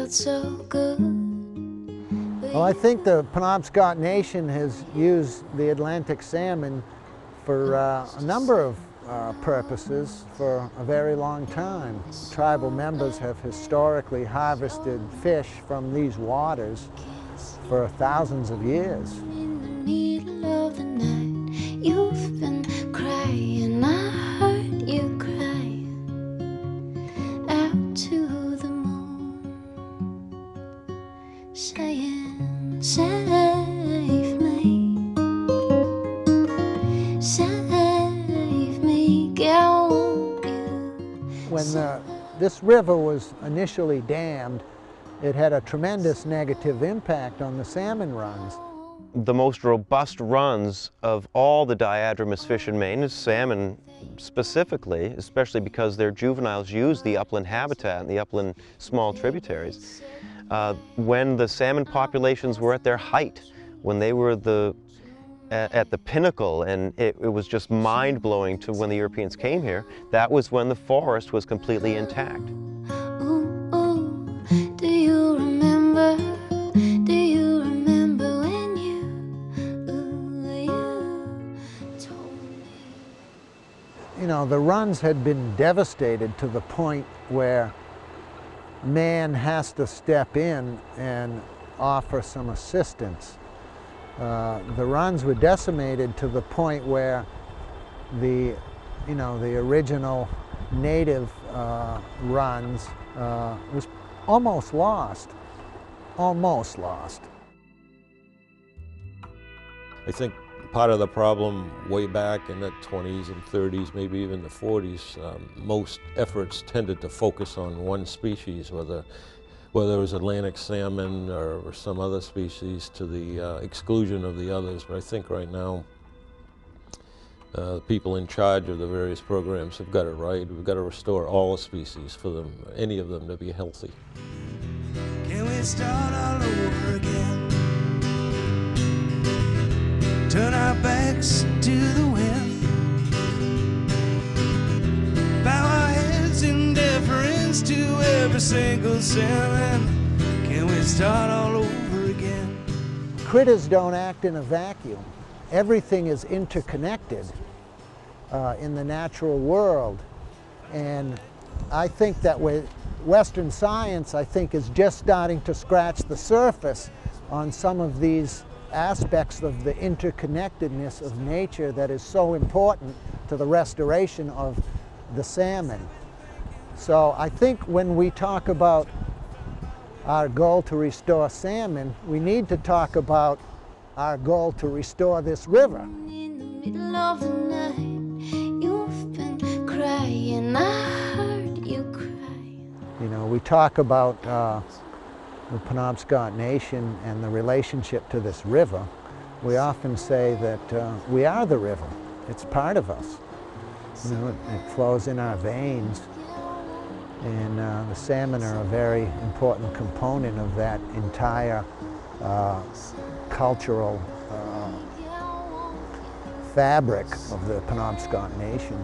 felt so good. Well, I think the Penobscot Nation has used the Atlantic salmon for a number of purposes for a very long time. Tribal members have historically harvested fish from these waters for thousands of years. In the middle of the night, you've been crying. I heard you crying out to the moon, saying, "Save me, save me, girl, won't you?" When this river was initially dammed, it had a tremendous negative impact on the salmon runs. The most robust runs of all the diadromous fish in Maine is salmon specifically, especially because their juveniles use the upland habitat and the upland small tributaries. When the salmon populations were at their height, when they were at the pinnacle, and it was just mind-blowing to when the Europeans came here, that was when the forest was completely intact. Do you remember? Do you remember when you told me? You know, the runs had been devastated to the point where man has to step in and offer some assistance. The runs were decimated to the point where the original native runs was almost lost. Almost lost. I think part of the problem way back in the 20s and 30s, maybe even the 40s, most efforts tended to focus on one species, whether it was Atlantic salmon or some other species, to the exclusion of the others. But I think right now, the people in charge of the various programs have got it right. We've got to restore all the species for them, any of them, to be healthy. Can we start all over again? Turn our backs to the wind, bow our heads in deference to every single salmon. Can we start all over again? Critters don't act in a vacuum. Everything is interconnected in the natural world. And I think that with Western science, I think, is just starting to scratch the surface on some of these aspects of the interconnectedness of nature that is so important to the restoration of the salmon. So I think when we talk about our goal to restore salmon, we need to talk about our goal to restore this river. In the middle of the night, you've been crying. I heard you crying. You know, we talk about the Penobscot Nation and the relationship to this river. We often say that we are the river. It's part of us. You know, it flows in our veins. And the salmon are a very important component of that entire cultural fabric of the Penobscot Nation.